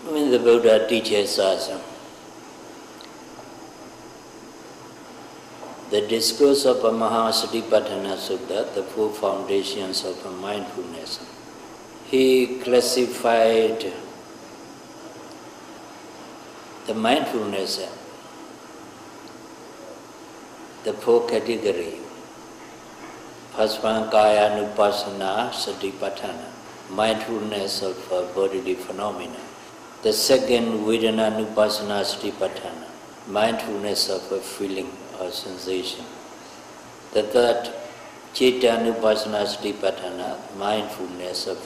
when the Buddha teaches us the discourse of Mahāsī Sutta, the four foundations of mindfulness, he classified the mindfulness, the four categories. First one, Kaya-nupassana, Satipatthana, mindfulness of bodily phenomena. The second, Vedana-nupassana, Satipatthana, mindfulness of a feeling or sensation. The third, Citta-nupassana, Satipatthana, mindfulness of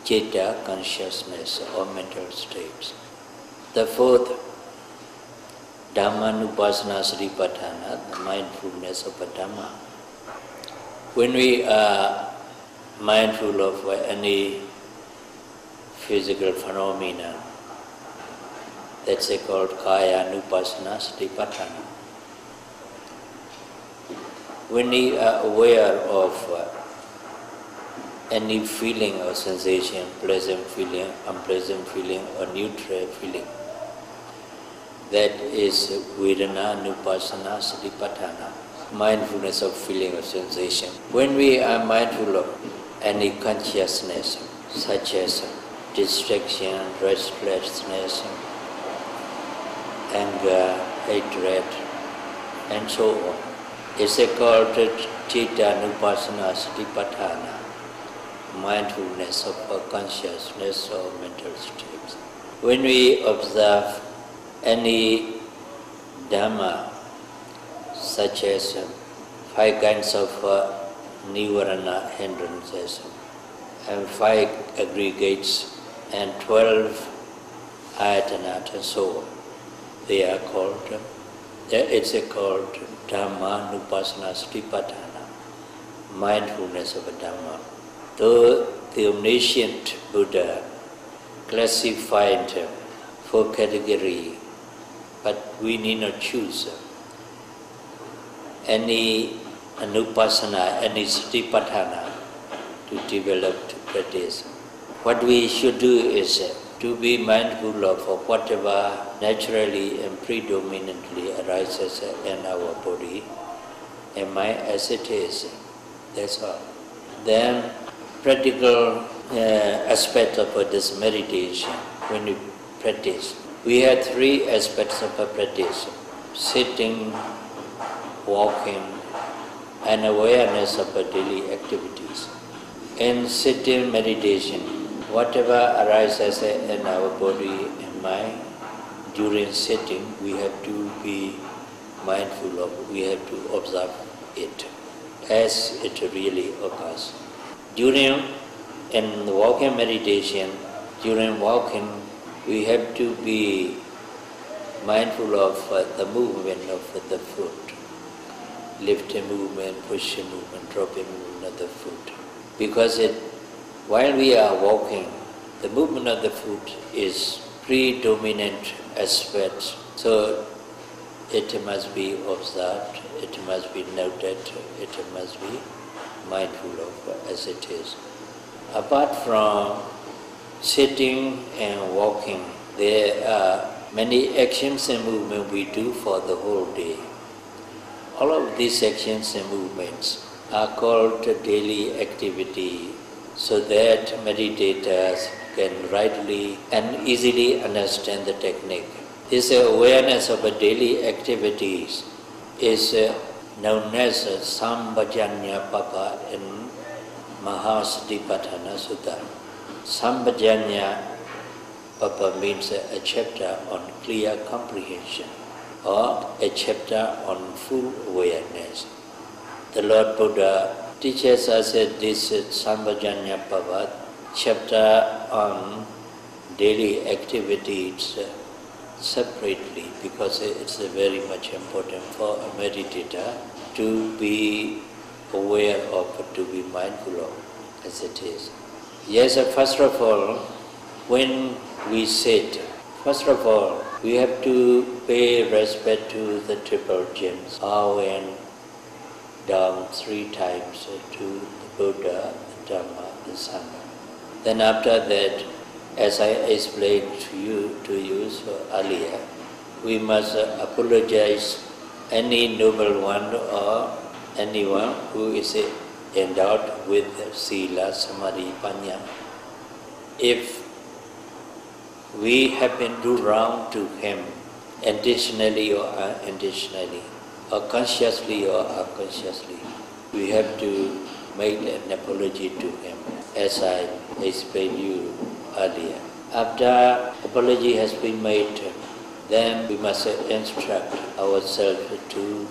citta, consciousness or mental states. The fourth, Dhamma-nupassana, Satipatthana, the mindfulness of a Dhamma. When we are mindful of any physical phenomena, that's called Kaya-nupassana, Satipatthana. When we are aware of any feeling or sensation, pleasant feeling, unpleasant feeling, or neutral feeling, that is Vedana-nupassana, Satipatthana, mindfulness of feeling or sensation. When we are mindful of any consciousness, such as distraction, restlessness, anger, hatred, and so on, it's called Citta-nupassana, Satipatthana, mindfulness of consciousness or mental states. When we observe any Dhamma, such as 5 kinds of Nivarana hindrances, and 5 aggregates, and 12 ayatana, and so on, they are called, it's called Dhamma-nupassana Satipatthana, mindfulness of a Dhamma. Though the omniscient Buddha classified 4 categories, but we need not choose any anupassana, any satipatthana to develop, to practice. What we should do is to be mindful of whatever naturally and predominantly arises in our body and mind as it is. That's all. Then practical aspect of this meditation, when you practice, we have 3 aspects of a practice: sitting, walking, and awareness of our daily activities. In sitting meditation, whatever arises in our body and mind during sitting, we have to be mindful of, we have to observe it as it really occurs. During walking meditation, during walking, we have to be mindful of the movement of the foot, lifting movement, pushing movement, dropping movement of the foot. Because while we are walking, the movement of the foot is predominant aspect, so it must be observed, it must be noted, it must be mindful of as it is. Apart from sitting and walking, there are many actions and movements we do for the whole day. All of these actions and movements are called daily activity, so that meditators can rightly and easily understand the technique. This awareness of daily activities is known as Sambhajanya Papa in Mahāsī Sutta. Sambhajanya Papa means a chapter on clear comprehension or a chapter on full awareness. The Lord Buddha teaches us this Sambhajanya Papa chapter on daily activities separately, because it's very much important for a meditator to be aware of, to be mindful of as it is. Yes, first of all, when we sit, first of all, we have to pay respect to the triple gems, bow and down 3 times to the Buddha, the Dhamma, the Sangha. Then after that, as I explained to you earlier, we must apologize any noble one or anyone who is endowed with Sila, Samadhi, Panya. If we happen to do wrong to him, intentionally or unintentionally, or consciously or unconsciously, we have to make an apology to him, as I explained you earlier. After apology has been made, then we must instruct ourselves to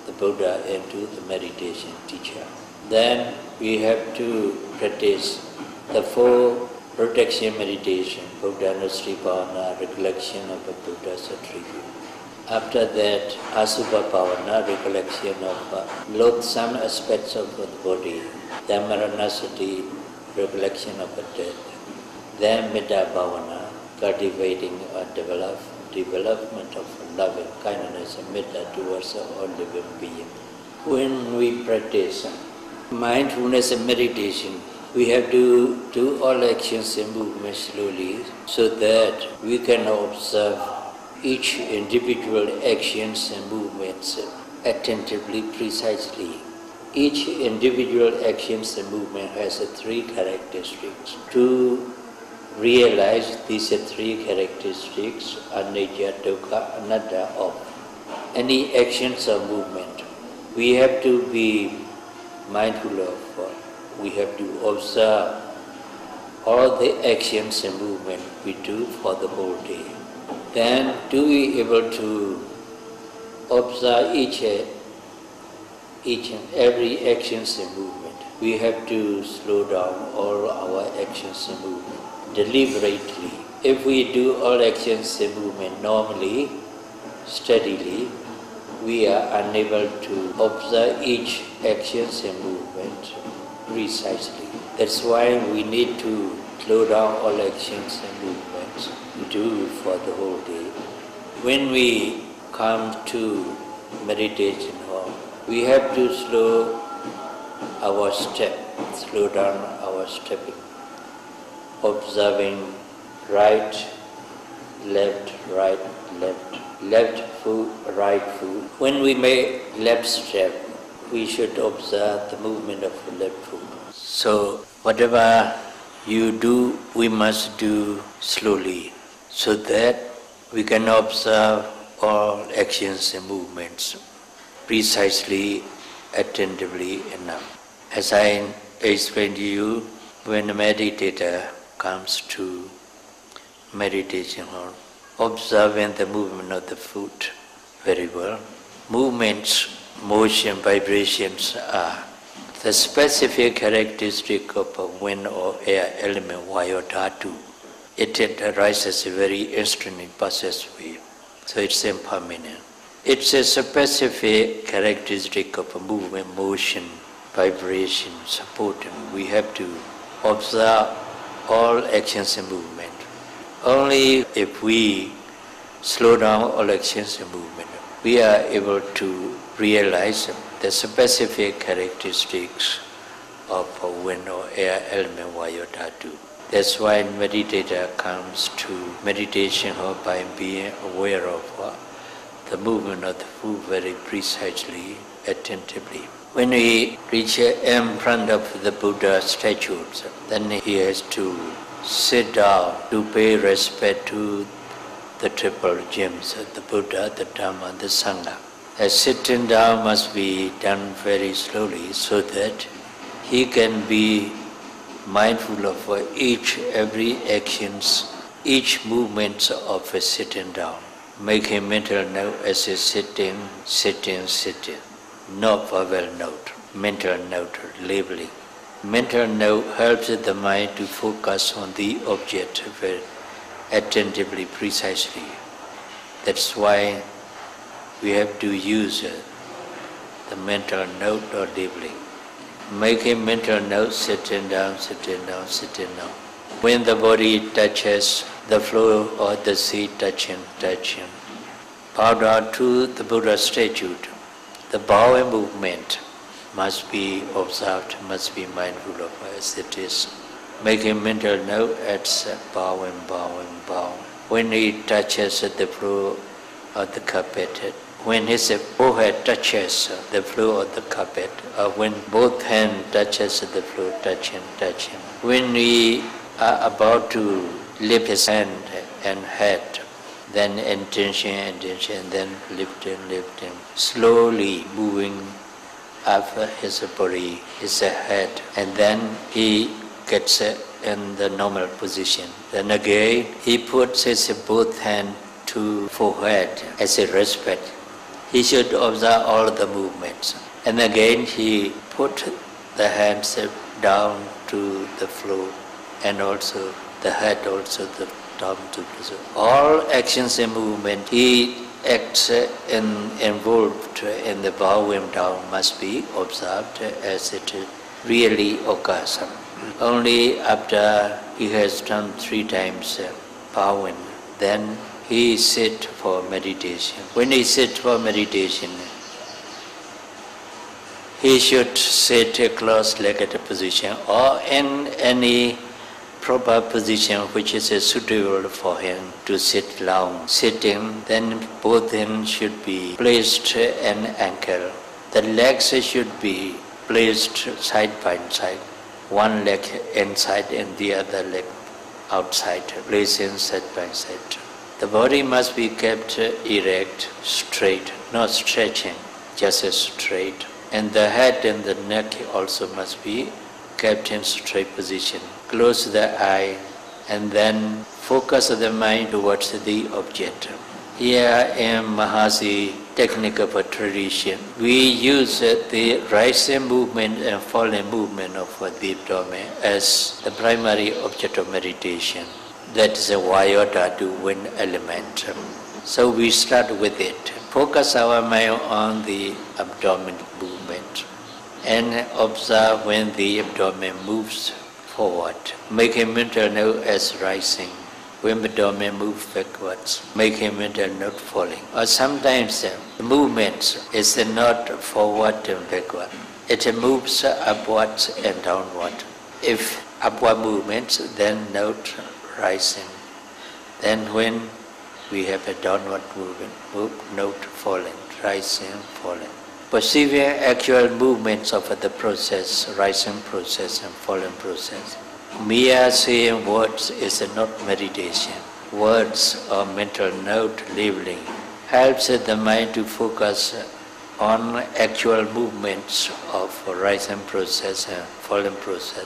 the Buddha and to the meditation teacher. Then we have to practice the 4 protection meditation, Buddha-Nusri-Bhavana, recollection of the Buddha's attribute. After that, Asubha Bhavana, recollection of loathsome aspects of the body. Then Maranasati, recollection of the death. Then Metta Bhavana, cultivating or development of love and kindness and metta towards all living beings. When we practice mindfulness and meditation, we have to do all actions and movements slowly so that we can observe each individual actions and movements attentively, precisely. Each individual actions and movement has 3 characteristics. To realize these 3 characteristics, anicca, dukkha, anatta, of any actions or movement, we have to be mindful of. We have to observe all the actions and movement we do for the whole day. Then to be able to observe each and every actions and movement, we have to slow down all our actions and movement deliberately. If we do all actions and movement normally, steadily, we are unable to observe each actions and movement precisely. That's why we need to slow down all actions and movements we do for the whole day. When we come to meditation hall, we have to slow our step, slow down our stepping, observing right, left, left foot, right foot. When we make left step, we should observe the movement of the left foot. So whatever you do, we must do slowly, so that we can observe all actions and movements precisely, attentively enough. As I explained to you, when a meditator comes to meditation hall, observing the movement of the foot very well, movements, motion, vibrations are the specific characteristic of a wind or air element, vayu dhatu. It arises a very instant process way, so it's impermanent. It's a specific characteristic of a movement, motion, vibration, support, and we have to observe all actions and movement. Only if we slow down all actions and movement, we are able to realize the specific characteristics of a wind or air element, vayu dhatu. That's why meditator comes to meditation hall by being aware of the movement of the foot very precisely, attentively. When we reach in front of the Buddha statues, then he has to sit down to pay respect to the triple gems, the Buddha, the Dhamma, the Sangha. Sitting down must be done very slowly so that he can be mindful of every actions, each movement of a sitting down. Make a mental note as a sitting, not verbal note, mental note, labeling. Mental note helps the mind to focus on the object very attentively, precisely. That's why we have to use the mental note or labeling. Make a mental note, sitting down. When the body touches the floor or the seat, touching. Bow down to the Buddha statue. The bowing movement must be observed, must be mindful of as it is. making mental note at bowing, bowing, bowing. When he touches the floor of the carpet, when his forehead touches the floor of the carpet, or when both hands touches the floor, touching. When we are about to lift his hand and head, then intention, then lifting, slowly moving up his body, his head, and then he gets in the normal position. Then again, he puts his both hands to forehead as a respect. He should observe all the movements. And again, he put the hands down to the floor, and also the head also down to the floor. All actions and movement, he acts involved in the bowing down must be observed as it really occurs. Only after he has done 3 times bowing, then he sit for meditation. When he sit for meditation, he should sit a cross-legged position or in any proper position which is suitable for him to sit long. Sitting, then both hands should be placed in ankle. The legs should be placed side by side. One leg inside and the other leg outside, placing side by side. The body must be kept erect, straight, not stretching, just straight. And the head and the neck also must be kept in straight position. Close the eye and then focus the mind towards the object. Here in Mahāsī technique of a tradition, we use the rising movement and falling movement of the abdomen as the primary object of meditation. That is a Vayota to wind element. So we start with it. Focus our mind on the abdomen movement and observe when the abdomen moves forward. Make a mental note as rising. When the abdomen moves backwards, make a mental note falling. Or sometimes the movement is not forward and backward. It moves upwards and downward. If upward movements, then note rising. Then when we have a downward movement, note falling, rising, falling. Perceiving actual movements of the process, rising process and falling process. Mere saying words is not meditation. Words or mental note labeling helps the mind to focus on actual movements of rising process and falling process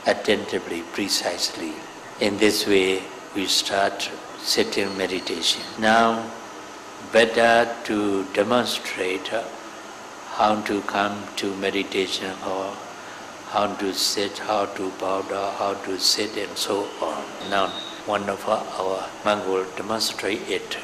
attentively, precisely. In this way, we start sitting meditation. Now, better to demonstrate how to come to meditation or how to sit, how to bow down, how to sit and so on. Now, one of our monks will demonstrate it.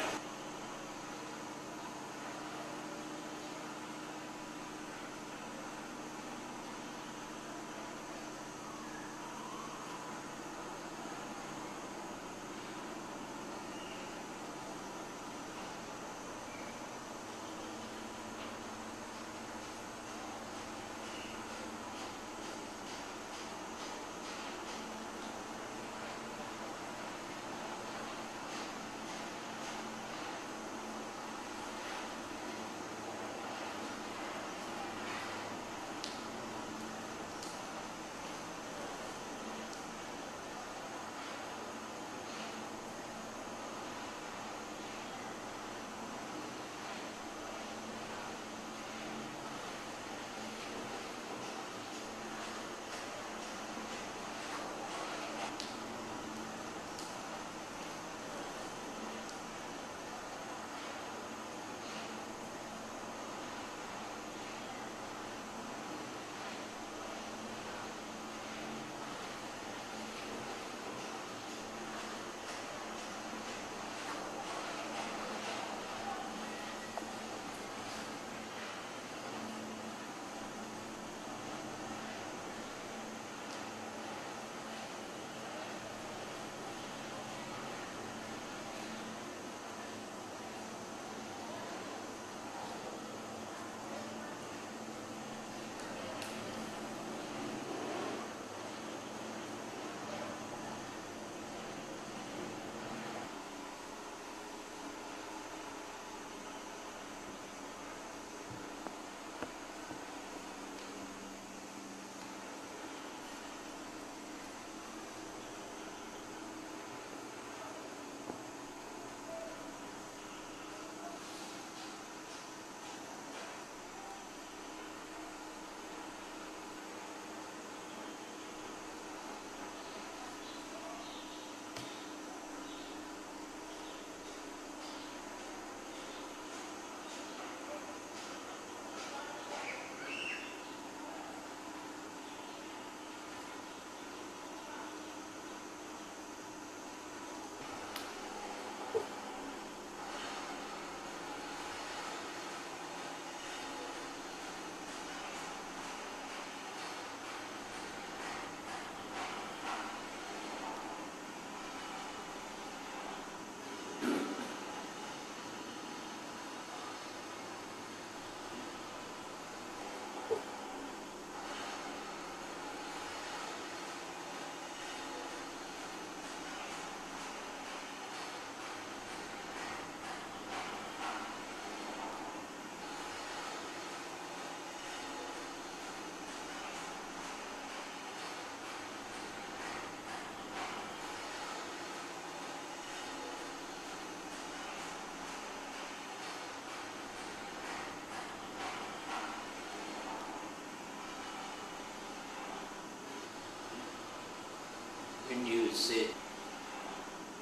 sit,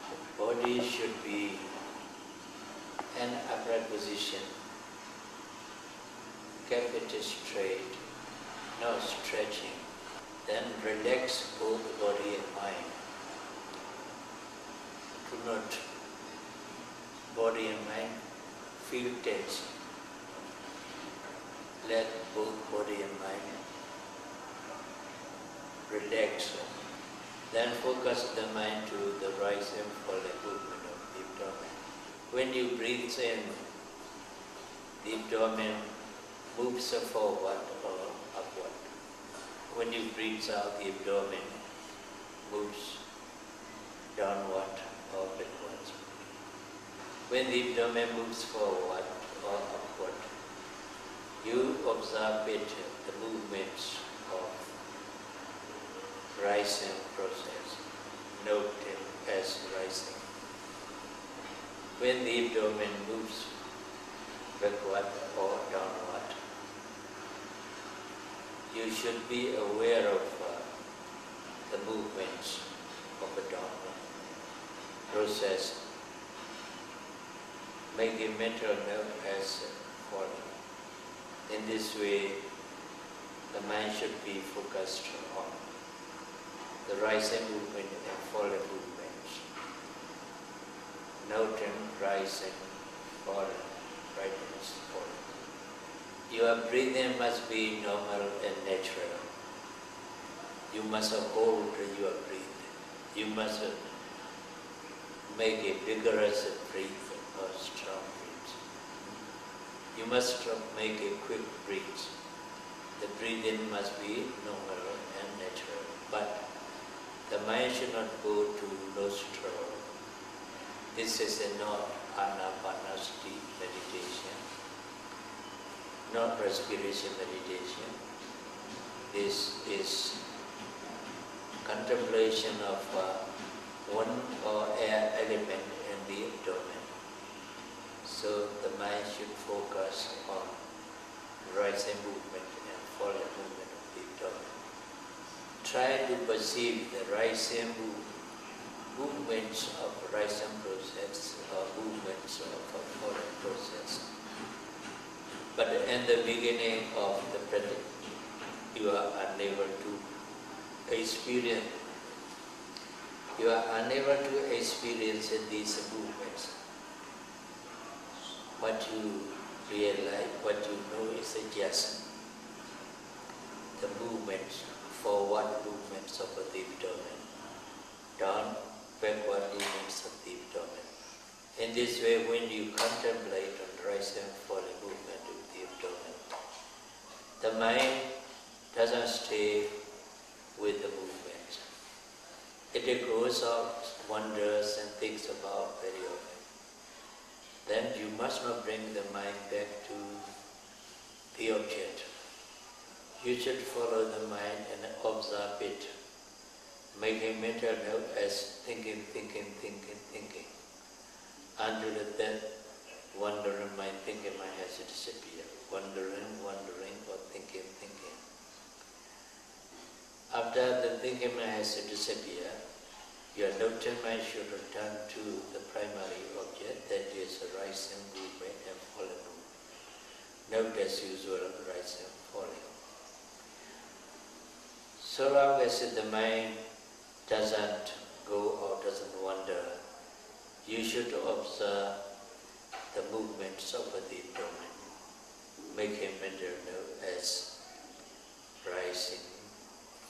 the body should be an upright position. Keep it straight, no stretching. Then relax both body and mind. Do not body and mind feel tense. Let both body and mind relax. Then focus the mind to the rise and fall movement of the abdomen. When you breathe in, the abdomen moves forward or upward. When you breathe out, the abdomen moves downward or backwards. When the abdomen moves forward or upward, you observe it, the movements of rising process, note it as rising. When the abdomen moves backward or downward, you should be aware of the movements of the downward process. Make a mental note as falling. In this way, the mind should be focused on the rising movement and falling movements. Noting rising, falling, rising, falling. Your breathing must be normal and natural. You must hold your breathing. You must make a vigorous breath or strong breath. You must make a quick breath. The breathing must be normal and natural. But the mind should not go to nostril. This is not anapanasati meditation, not respiration meditation. This is contemplation of one or air element in the abdomen. So the mind should focus on rising movement and falling movement of the abdomen. Try to perceive the rising movements of rising process or movements of a falling process. But in the beginning of the practice, you are unable to experience. You are unable to experience these movements. What you realize, what you know is just the movements, forward movements of the abdomen, down, backward movements of the abdomen. In this way, when you contemplate on the rising and falling movement of the abdomen, the mind doesn't stay with the movement. It goes out, wanders and thinks about very often. Then you must not bring the mind back to the object. You should follow the mind and observe it, making mental note as thinking, until that wandering mind, thinking mind has to disappear. Wandering, or thinking. After the thinking mind has to disappear, your noting mind should return to the primary object, that is a rising movement and falling movement. Note as usual, rising and falling. So long as the mind doesn't go or doesn't wander, you should observe the movements of the abdomen, making mental note as rising,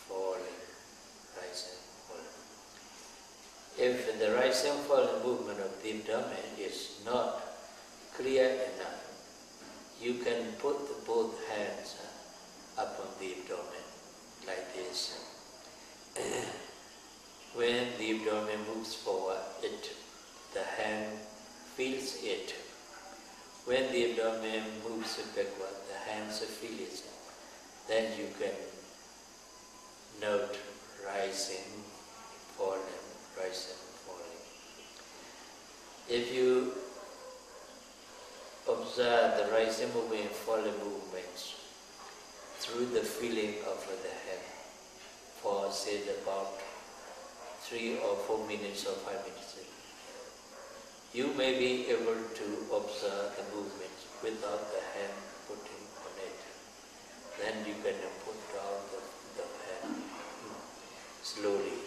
falling, rising, falling. If the rising and falling movement of the abdomen is not clear enough, you can put both hands upon the abdomen like this. When the abdomen moves forward, the hand feels it. When the abdomen moves backward, the hands feel it. Then you can note rising, falling, rising, falling. If you observe the rising movement and falling movements through the feeling of the hand for say about 3 or 4 minutes or 5 minutes, you may be able to observe the movements without the hand putting on it. Then you can put down the hand slowly,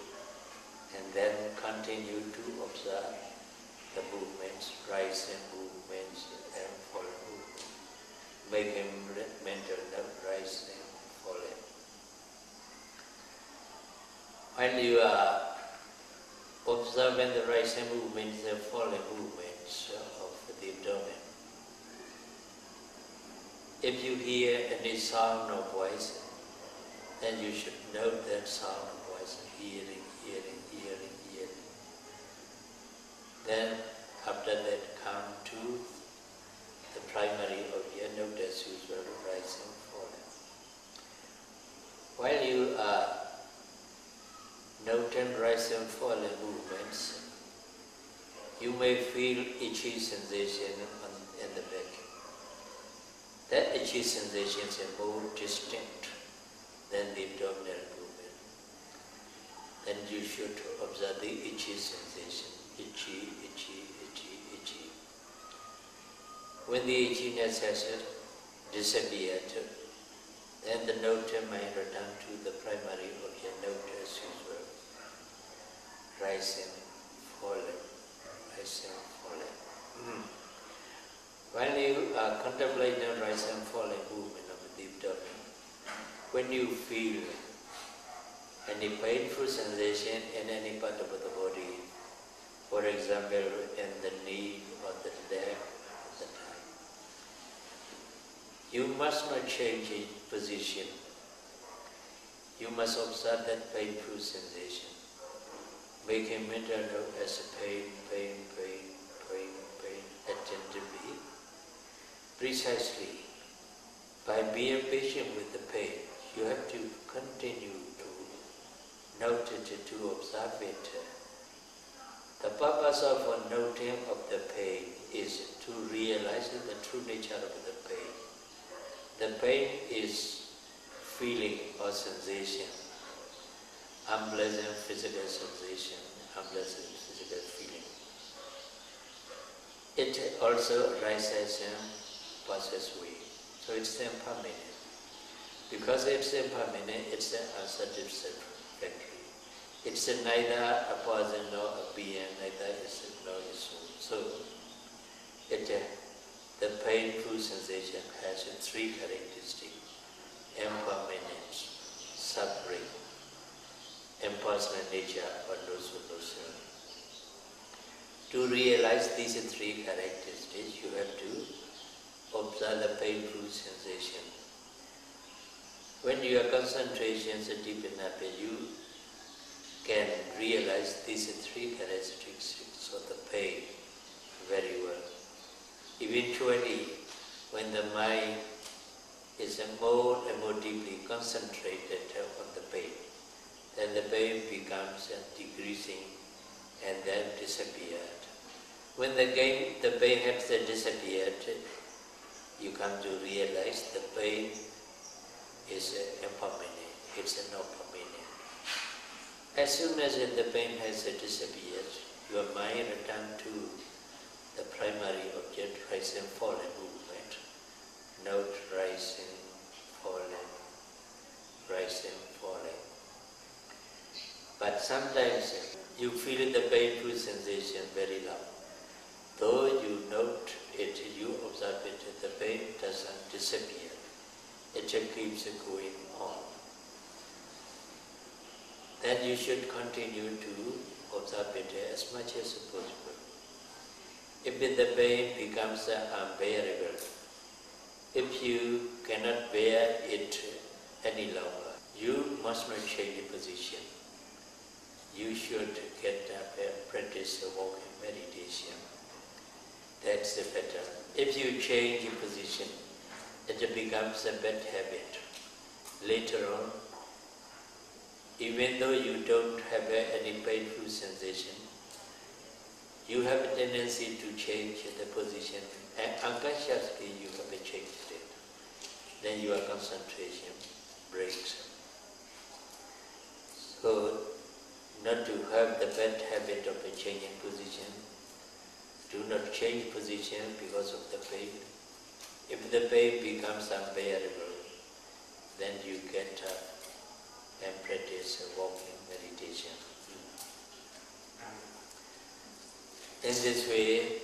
and then continue to observe the movements, rising movements and falling movements. Make a mental note, rising, falling. When you are observing the rising movements and falling movements of the abdomen, if you hear any sound or voice, then you should note that sound or voice, hearing. Then after that come to the primary object, note as usual, rising, falling. While you are noting rising, falling movements, you may feel itchy sensation in the back. That itchy sensation is more distinct than the abdominal movement. Then you should observe the itchy sensation. Itchy. When the itchiness has disappeared, then the note may return to the primary object, note as usual. Rising, falling. While you are contemplating rising and falling movement of the abdomen, when you feel any painful sensation in any part of the body, for example, in the knee or the leg or the thigh, you must not change its position. You must observe that painful sensation. Make a mental note as a pain, attentively, precisely. By being patient with the pain, you have to continue to note it, to observe it. The purpose of noting of the pain is to realize the true nature of the pain. The pain is feeling or sensation, unpleasant physical sensation, unpleasant physical feeling. It also arises and passes away. So it's impermanent. Because it's impermanent, it's unsatisfactory. It's neither a person nor a being, neither is it nor a soul. So the painful sensation has 3 characteristics: impermanence, suffering, impersonal nature or no-soul. To realize these 3 characteristics, you have to observe the painful sensation. When your concentration is deep enough, you can realize these 3 characteristics of the pain very well. Eventually, when the mind is more and more deeply concentrated on the pain, then the pain becomes decreasing and then disappeared. When the pain has disappeared, you come to realize the pain is impermanent, it's not permanent. As soon as the pain has disappeared, your mind returns to the primary object, rising, falling movement. Note rising, falling, rising, falling. But sometimes you feel the painful sensation very loud. Though you note it, you observe it, the pain doesn't disappear. It just keeps going on. Then you should continue to observe it as much as possible. If the pain becomes unbearable, if you cannot bear it any longer, you must not change the position. You should get up and practice walking meditation. That's better. If you change your position, it becomes a bad habit. Later on, even though you don't have any painful sensation, you have a tendency to change the position, and unconsciously you have changed it. Then your concentration breaks. So, not to have the bad habit of changing position. Do not change position because of the pain. If the pain becomes unbearable, then you get up and practice walking meditation. In this way,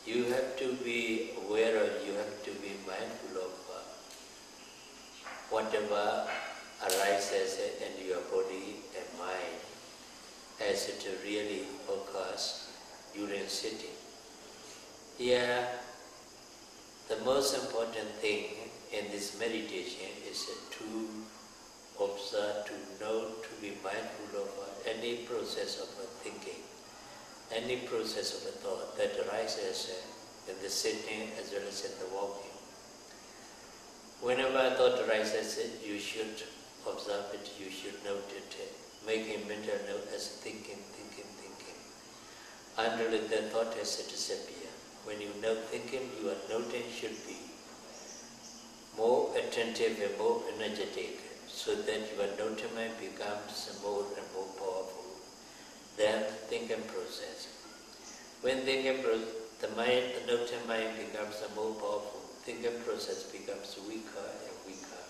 you have to be aware of, you have to be mindful of whatever arises in your body and mind as it really occurs during sitting. Here, the most important thing in this meditation is to observe, to know, to be mindful of any process of thinking, any process of thought that arises in the sitting as well as in the walking. Whenever a thought arises, you should observe it, you should note it, make a mental note as thinking, thinking, thinking, until the thought has disappeared. When you know thinking, your noting should be more attentive and more energetic, so that your noting mind becomes more and more powerful than thinking process. When thinking the noting mind becomes more powerful, thinking process becomes weaker and weaker.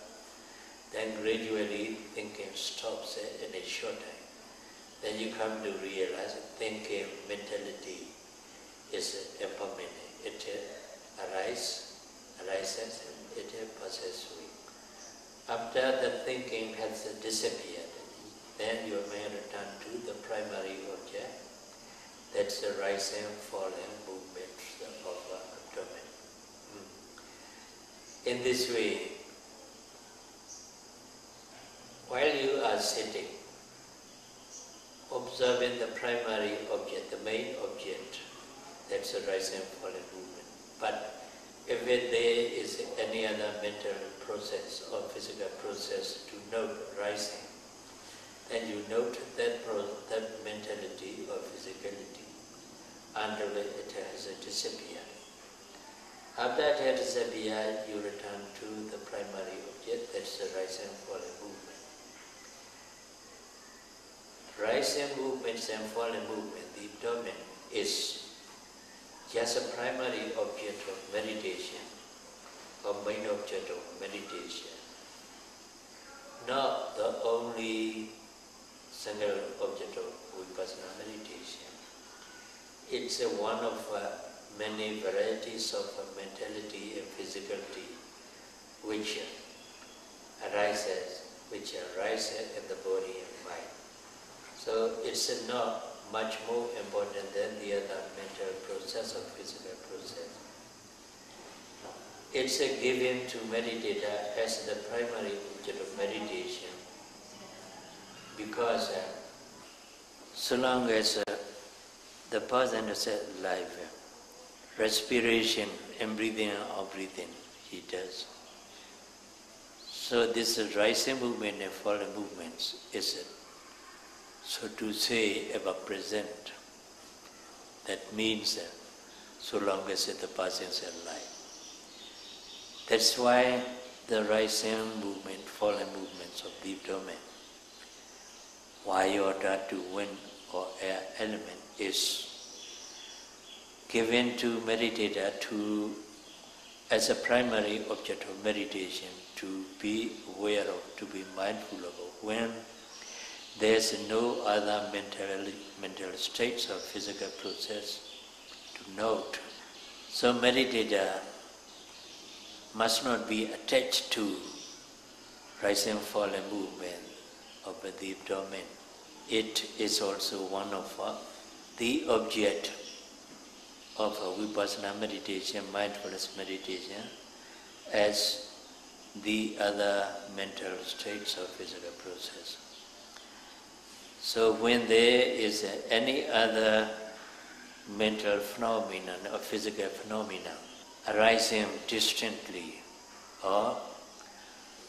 Then gradually thinking stops in a short time. Then you come to realize thinking mentality is impermanent. It arises and it passes away. After the thinking has disappeared, then you may return to the primary object. That's the rising and falling movements of abdomen. In this way, while you are sitting, observing the primary object, the main object, that's the rising and falling movement. But if there is any other mental process or physical process to note rising, then you note that mentality or physicality until it has disappeared. After it has disappeared, you return to the primary object, that's the rising and falling movement. Rising movements and falling movement, the abdomen is just a primary object of meditation, or main object of meditation, not the only single object of Vipassana meditation. It's one of many varieties of mentality and physicality which arises in the body and mind. So it's not much more important than the other mental process or physical process. It's given to meditator as the primary object of meditation because so long as the person is alive, respiration and breathing or breathing he does. So this rising movement and falling movements is so to say ever present. That means so long as the person is alive. That's why the rising movement, falling movements of the abdomen, iota to wind or air element is given to meditator as a primary object of meditation to be aware of, to be mindful of when there's no other mental states or physical process to note. So meditator must not be attached to rising and falling movement of the abdomen. It is also one of the object of Vipassana meditation, mindfulness meditation, as the other mental states or physical process. So when there is any other mental phenomenon or physical phenomenon arising distantly or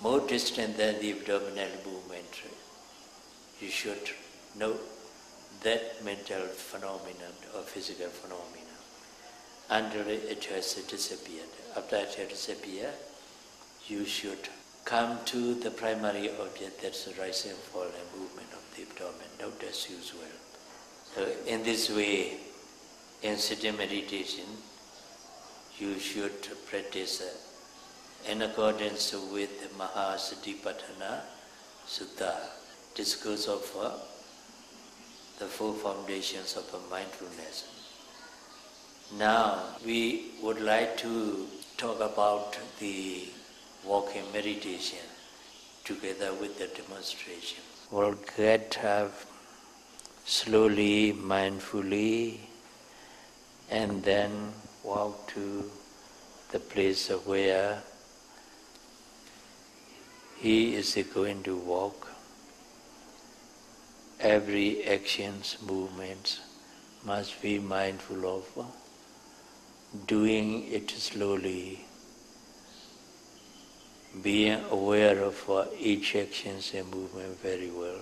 more distant than the abdominal movement, you should note that mental phenomenon or physical phenomenon until it has disappeared. After it has disappeared, you should come to the primary object, that's the rising and fall and movement of the abdomen, not as usual. So in this way, in sitting meditation, you should practice in accordance with the Mahāsī Sutta, discourse of the four foundations of mindfulness. Now, we would like to talk about the walking meditation together with the demonstration. We'll get up slowly, mindfully, and then walk to the place where he is going to walk. Every actions, movements must be mindful of, doing it slowly, being aware of each actions and movement very well.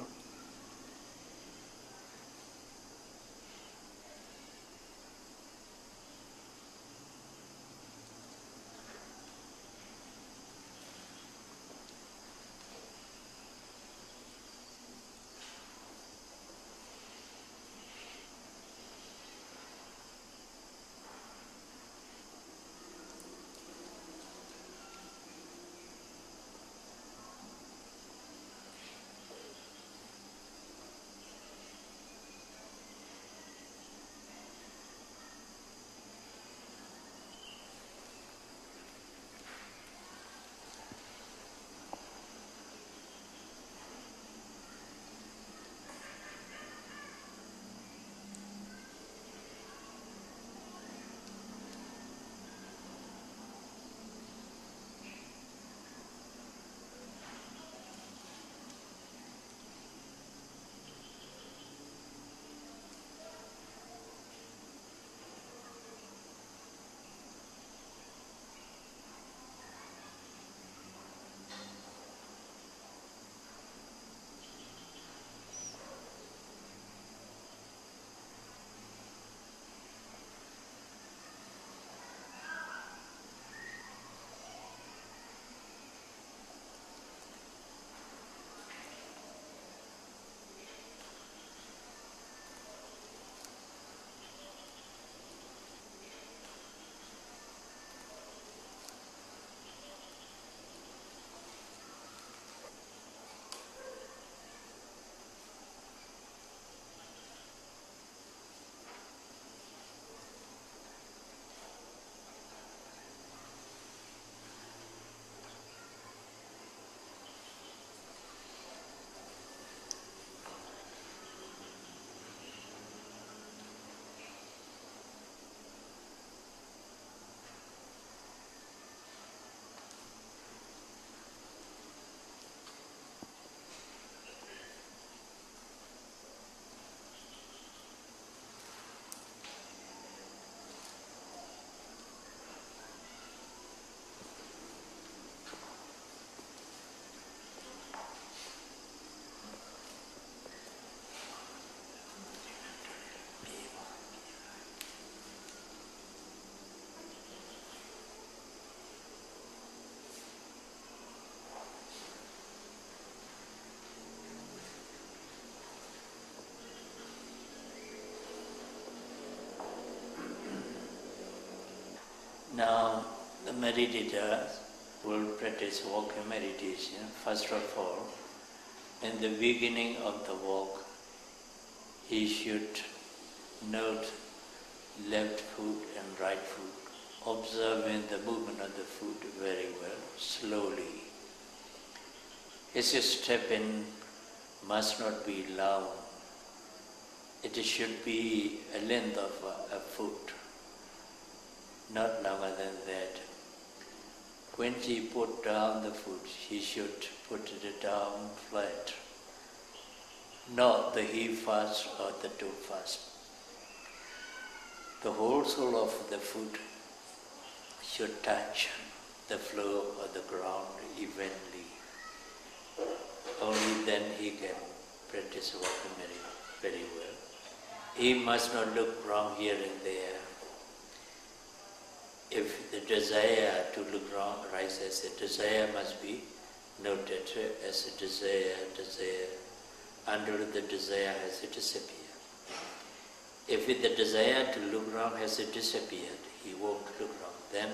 Now, the meditator will practice walking meditation. First of all, in the beginning of the walk, he should note left foot and right foot, observing the movement of the foot very well, slowly. His stepping must not be long. It should be a length of a foot, not longer than that. When he put down the foot, he should put it down flat, not the heel first or the toe first. The whole sole of the foot should touch the floor or the ground evenly. Only then he can practice walking very well. He must not look wrong here and there. If the desire to look wrong arises, the desire must be noted as a desire, until the desire has disappeared. If the desire to look wrong has disappeared, he won't look wrong. Then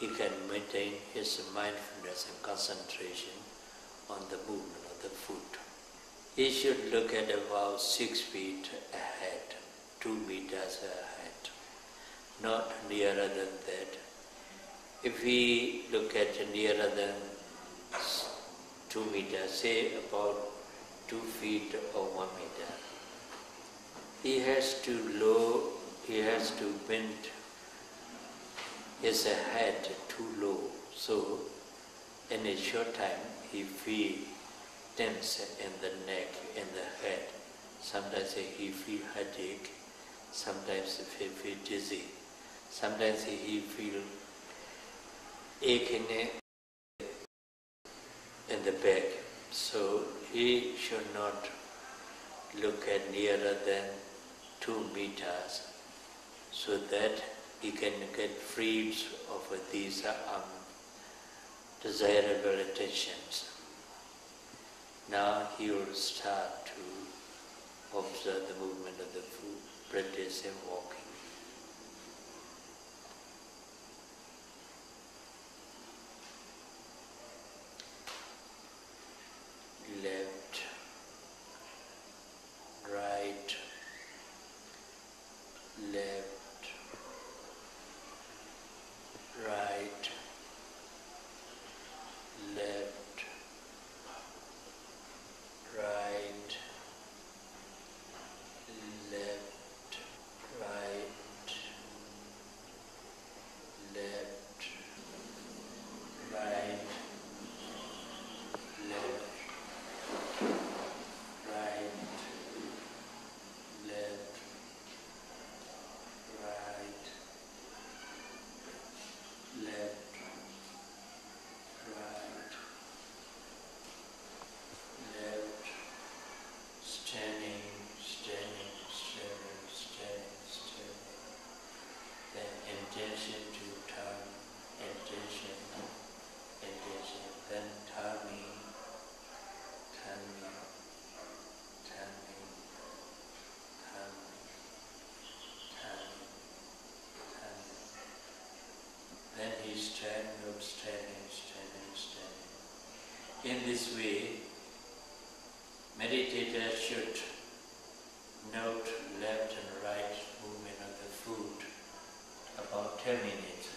he can maintain his mindfulness and concentration on the movement of the foot. He should look at about 6 feet ahead, 2 meters ahead, not nearer than that. If we look at nearer than 2 meters, say about 2 feet or 1 meter, he has to bend his head too low, so in a short time he feels tense in the neck, in the head. Sometimes he feels headache, sometimes he feels dizzy, sometimes he feels aching in the back. So he should not look at nearer than 2 meters, so that he can get freed of these undesirable attentions. Now he will start to observe the movement of the foot, practicing walking. Left, right, left, right, left, right, left, right, left, right, left, right, left, right, left, right, left, standing, standing, standing, standing, standing. Then intention to turn, intention, intention. Then turning, turning, turning, turning, turning, turning. Then he standing up, standing, standing, standing. In this way, meditator should note left and right movement of the foot about 10 minutes.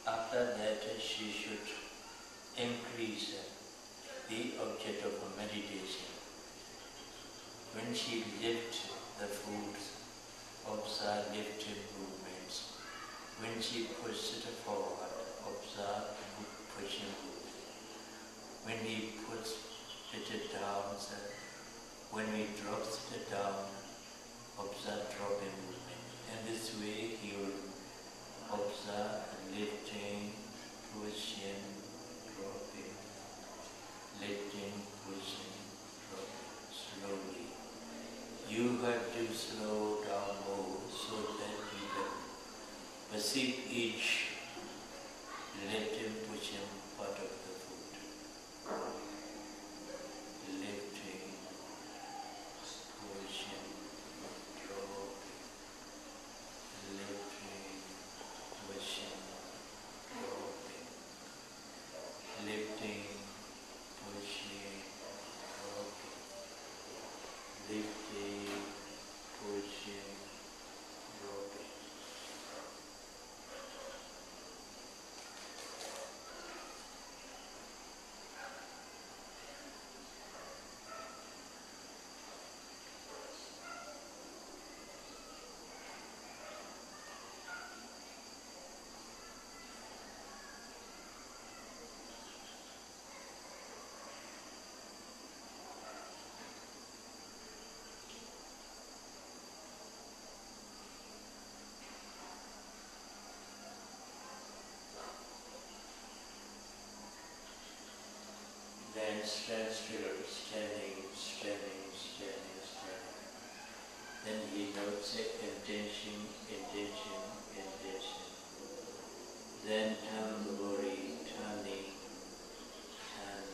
After that, she should increase the object of meditation. When she lifts the foot, observe lifting movements. When she pushes it forward, observe pushing movement. When he puts it down, when he drops it down, observe dropping movement. In this way, he will observe lifting, pushing, dropping, lifting, pushing, dropping, slowly. You have to slow down more so that you can perceive each lifting, pushing part of the foot. Lifting, pushing, dropping, lifting, pushing, dropping, lifting, pushing, dropping, lifting, pushing, dropping. Then stand still, standing, standing, standing, standing. Then he notes it, intention, intention, intention. Then turn the body, turning, turning,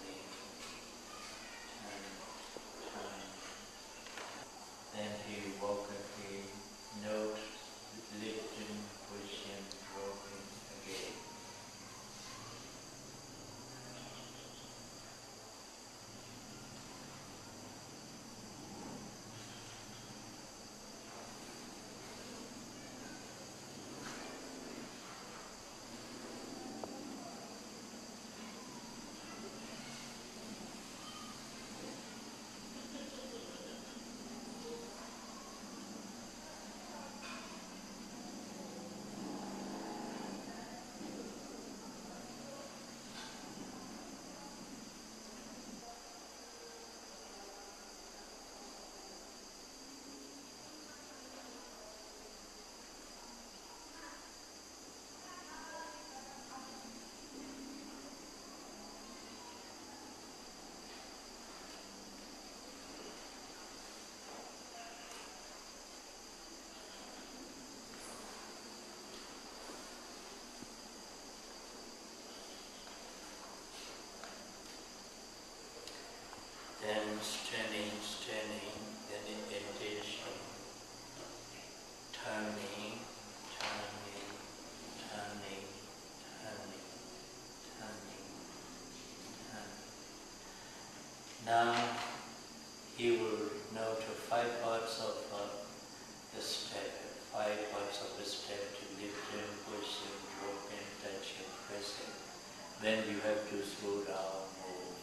Then you have to slow down more.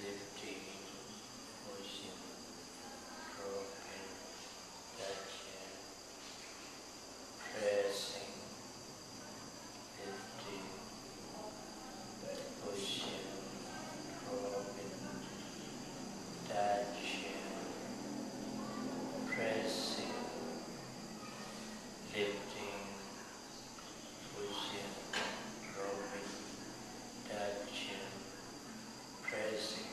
Lifting, pushing, dropping, touching, pressing, lifting, pushing, dropping, touching, pressing, lifting, pushing, dropping, touching, pressing.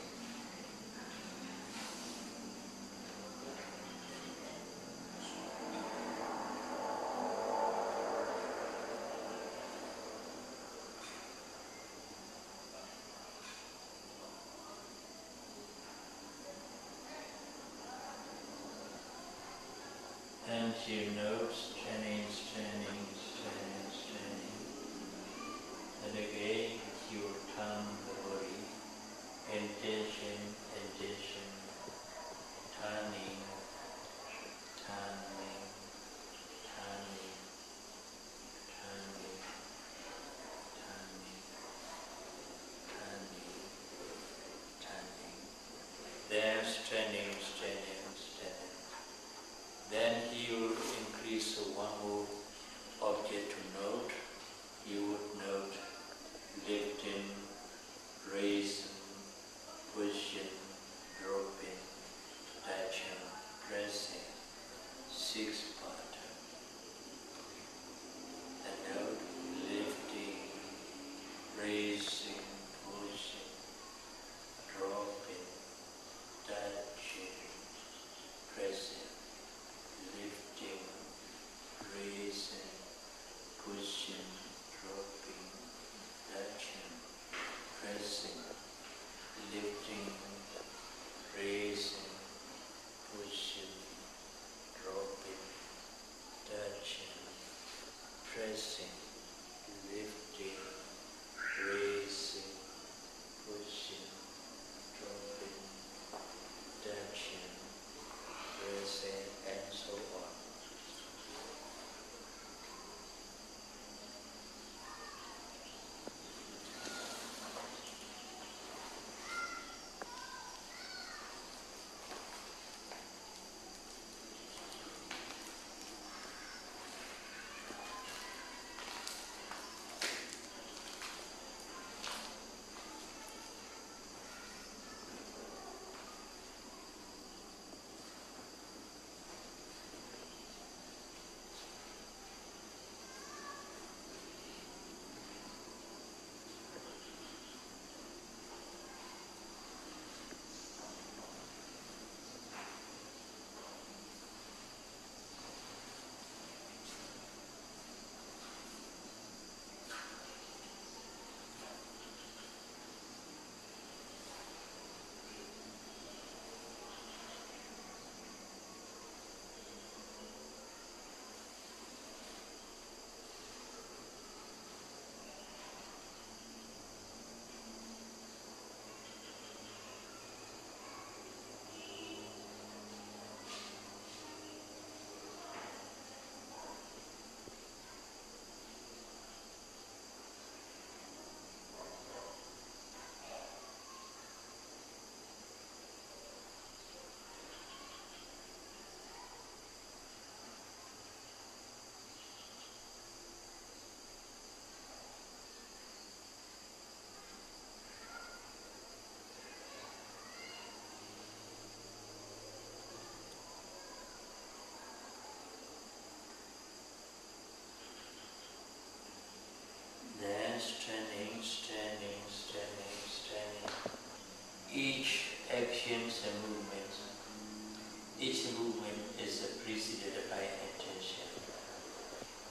And you note standing, standing, standing, standing. And again, you turn the body, intention, intention, turning, turning, turning, turning, turning, turning, turning. Then standing, standing, standing. Then he will increase one more object to note. You would note lifting, raising, pushing, dropping, touching, pressing, 6 part. And note lifting, raising, pushing, dropping, touching, pressing, lifting, raising, pushing, dropping, touching, pressing, lifting, raising, pushing, dropping, touching, pressing, lifting, raising, pushing, dropping, touching, pressing, and so on. Then standing, standing, standing, standing. Each actions and movements, each movement is preceded by intention.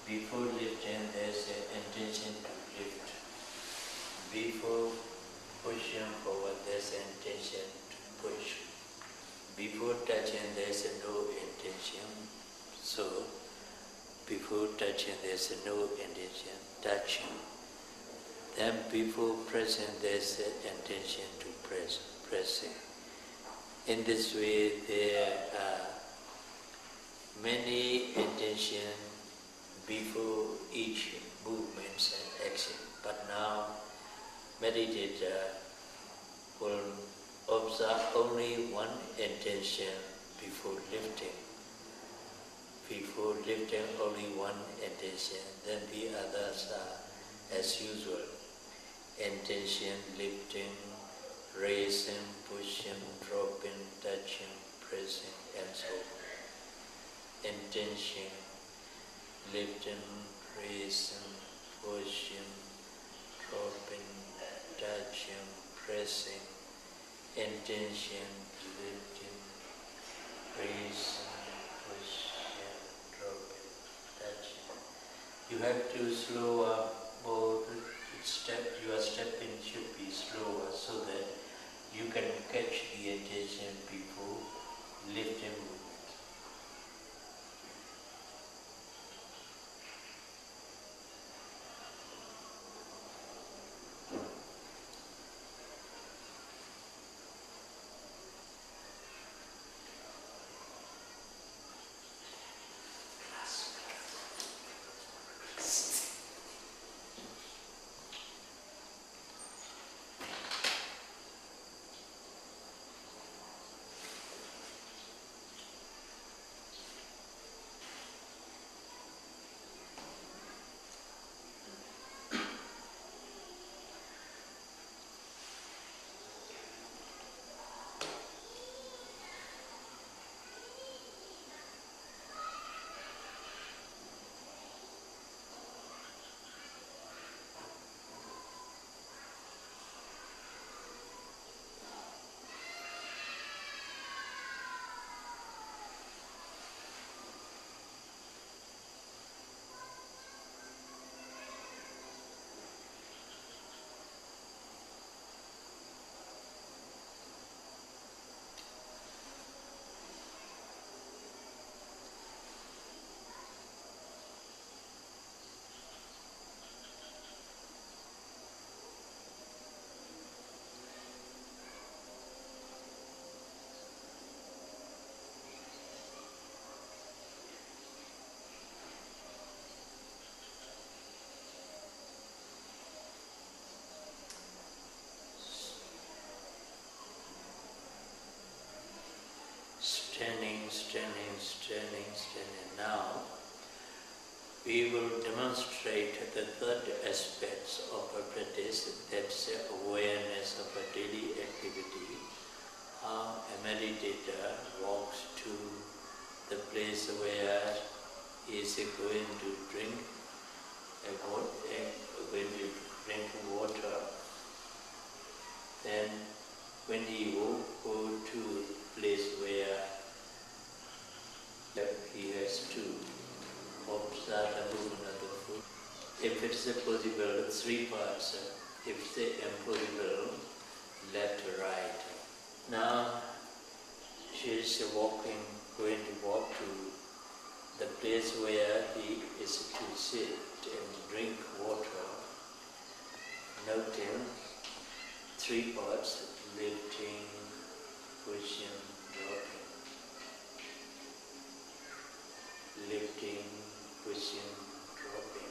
Before lifting, there's an intention to lift. Before pushing forward, there's an intention to push. Before touching, there's no intention. So, before touching, there's no intention. Touching. Then before pressing, there's an intention to pressing. In this way, there are many intentions before each movement and action. But now, meditator will observe only one intention before lifting. Before lifting, only one intention. Then the others are as usual. Intention, lifting, raising, pushing, dropping, touching, pressing, and so on. Intention, lifting, raising, pushing, dropping, touching, pressing. Intention, lifting, raising, pushing, dropping, touching. You have to slow up more. Your stepping should be slower so that you can catch the intention before lifting. Standing. Now, we will demonstrate the third aspect of a practice, that's awareness of a daily activity. How a meditator walks to the place where he is going to drink water. Then, when he will go to the place where he has to observe the movement of the foot. If it's possible, 3 parts. If it's impossible, left to right. Now she is going to walk to the place where he is to sit and drink water. Noting 3 parts: lifting, pushing, dropping. Lifting, pushing, dropping.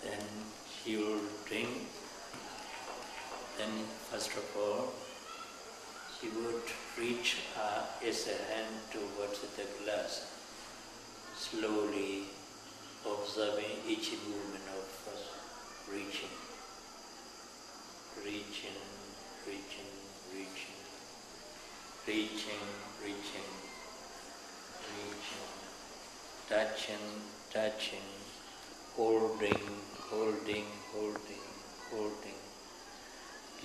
then she will drink. Then first of all, she would reach his hand towards the glass, slowly observing each movement of reaching, reaching, reaching, reaching, reaching, reaching, reaching, touching, touching, holding, holding, holding, holding,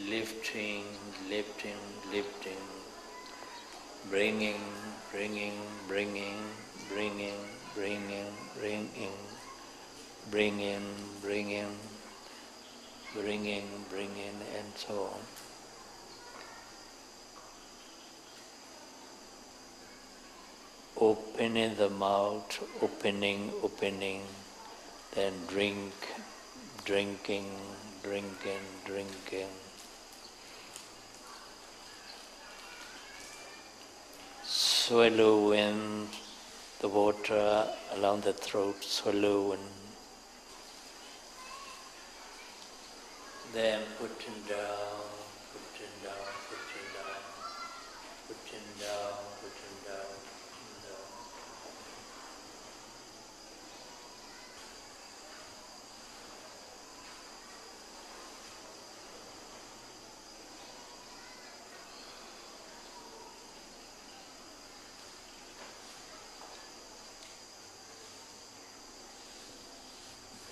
lifting, lifting, lifting, bringing, bringing, bringing, bringing, bringing, bringing, bringing, bringing, bringing, bringing, and so on. Opening the mouth, opening, opening, then drink, drinking, drinking, drinking. Swallowing the water along the throat, swallowing. Then putting down, putting down, putting down, putting down, putting down, putting down.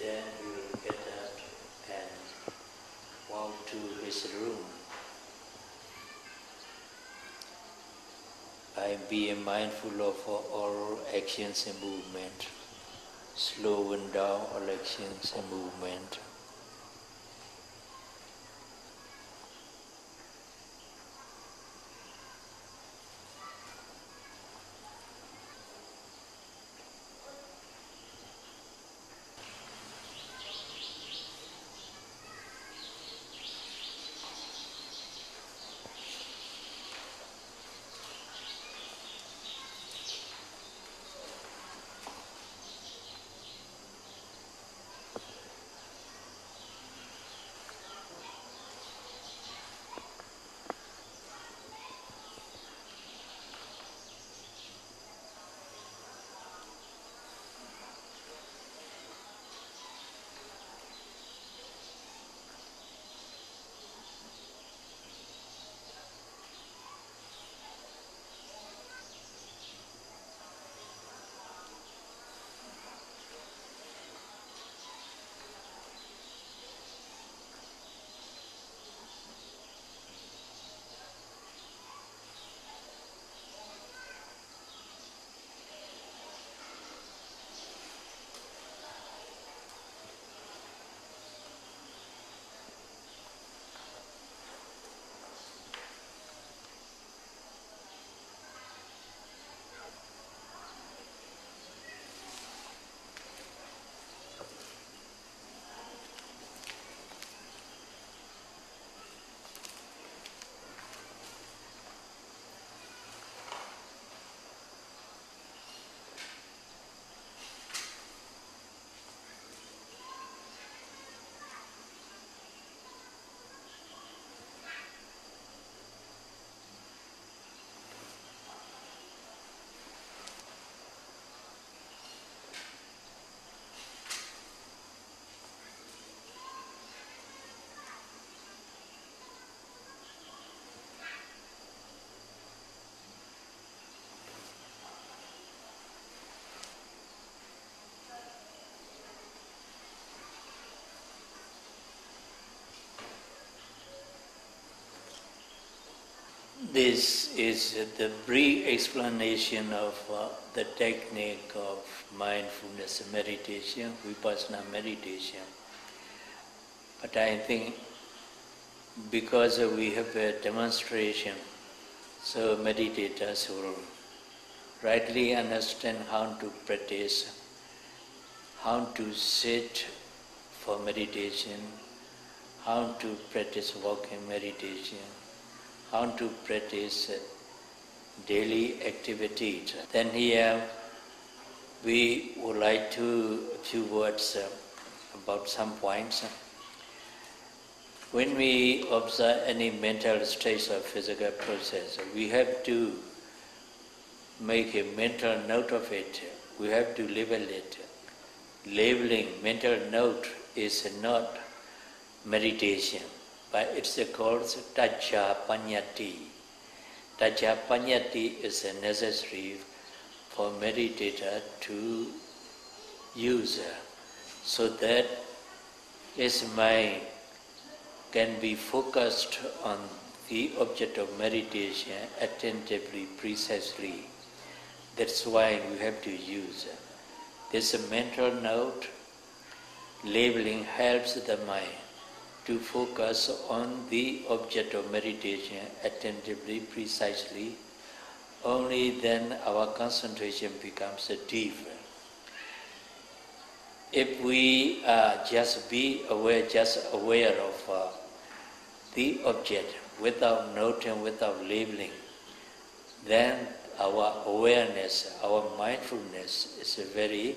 Then he will get up and walk to his room. By being mindful of all actions and movement, slowing down all actions and movement. This is the brief explanation of the technique of mindfulness meditation, Vipassana meditation. But I think because we have a demonstration, so meditators will rightly understand how to practice, how to sit for meditation, how to practice walking meditation, how to practice daily activities. Then here we would like to a few words about some points. When we observe any mental state or physical process, we have to make a mental note of it. We have to label it. Labeling mental note is not meditation, but it's called Tajapanyati. Tajapanyati is necessary for meditator to use so that his mind can be focused on the object of meditation attentively, precisely. That's why we have to use this mental note. Labeling helps the mind to focus on the object of meditation attentively, precisely. Only then our concentration becomes deeper. If we just aware of the object without noting, without labeling, then our awareness, our mindfulness is very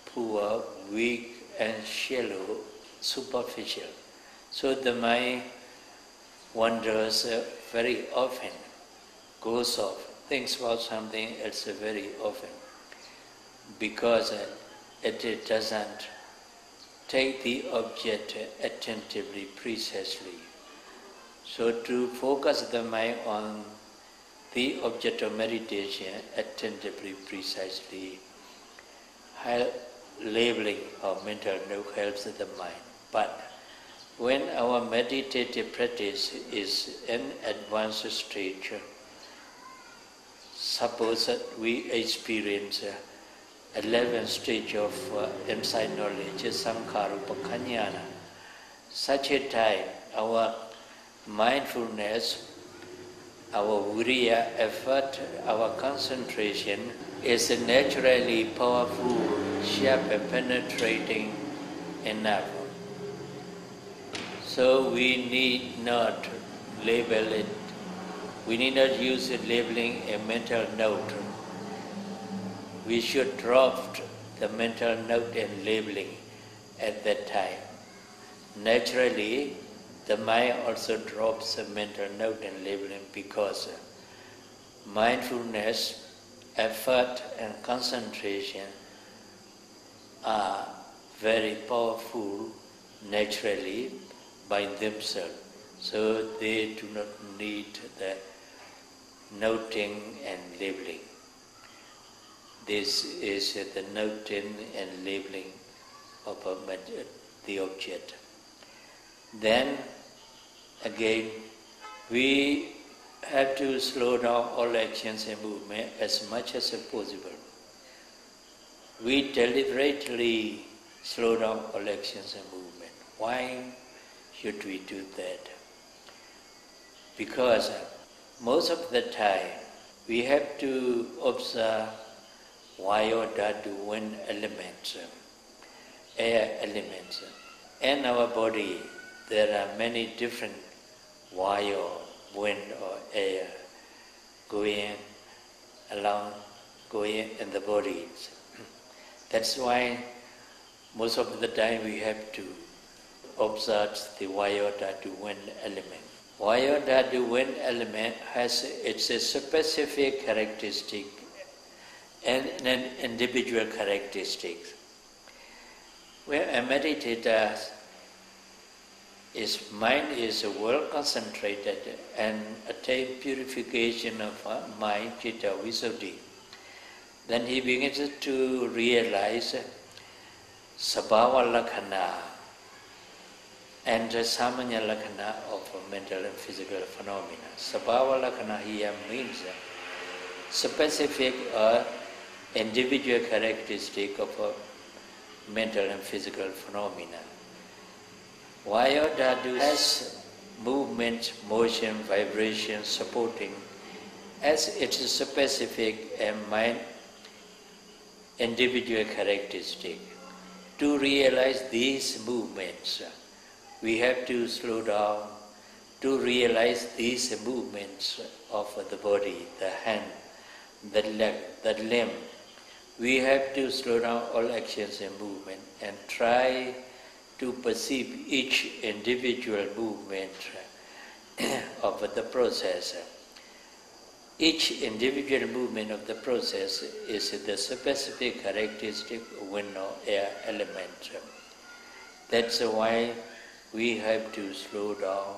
poor, weak and shallow, superficial. So the mind wanders very often, goes off, thinks about something else very often, because it doesn't take the object attentively, precisely. So to focus the mind on the object of meditation attentively, precisely, labeling or mental note helps the mind. But when our meditative practice is in advanced stage, suppose that we experience 11th stage of insight knowledge, Sankharupakhanyana. Such a time, our mindfulness, our viriya effort, our concentration is naturally powerful, sharp and penetrating enough. So we need not label it. We need not use it labeling a mental note. We should drop the mental note and labeling at that time. Naturally, the mind also drops the mental note and labeling because mindfulness, effort and concentration are very powerful naturally by themselves. So they do not need the noting and labeling. This is the noting and labeling of the object. Then again, we have to slow down all actions and movement as much as possible. We deliberately slow down all actions and movement. Why should we do that? Because most of the time we have to observe wind elements, air elements. In our body, there are many different wind or air going along, going in the body. That's why most of the time we have to observe the wind element. Wind element has its specific characteristic and an individual characteristic. When a meditator, his mind is well concentrated and attain purification of mind, citta, visuddhi, then he begins to realize sabhava lakhana and samanya lakhana of mental and physical phenomena. Sabhava lakhana here means specific or individual characteristic of mental and physical phenomena. Dhatu has movement, motion, vibration, supporting as its specific and mind individual characteristic. To realize these movements, we have to slow down. To realize these movements of the body, the hand, the leg, the limb, we have to slow down all actions and movement and try to perceive each individual movement of the process. Each individual movement of the process is the specific characteristic of wind or air element. That's why we have to slow down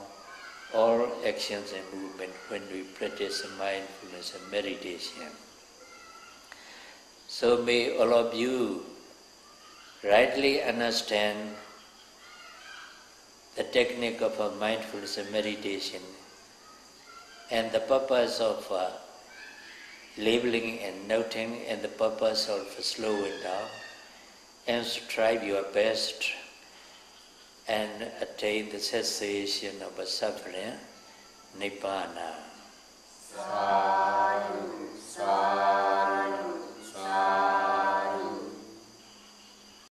all actions and movement when we practice mindfulness and meditation. So may all of you rightly understand the technique of mindfulness and meditation and the purpose of labeling and noting and the purpose of slowing down, and strive your best and attain the cessation of suffering, Nibbana. Sadhu, sadhu.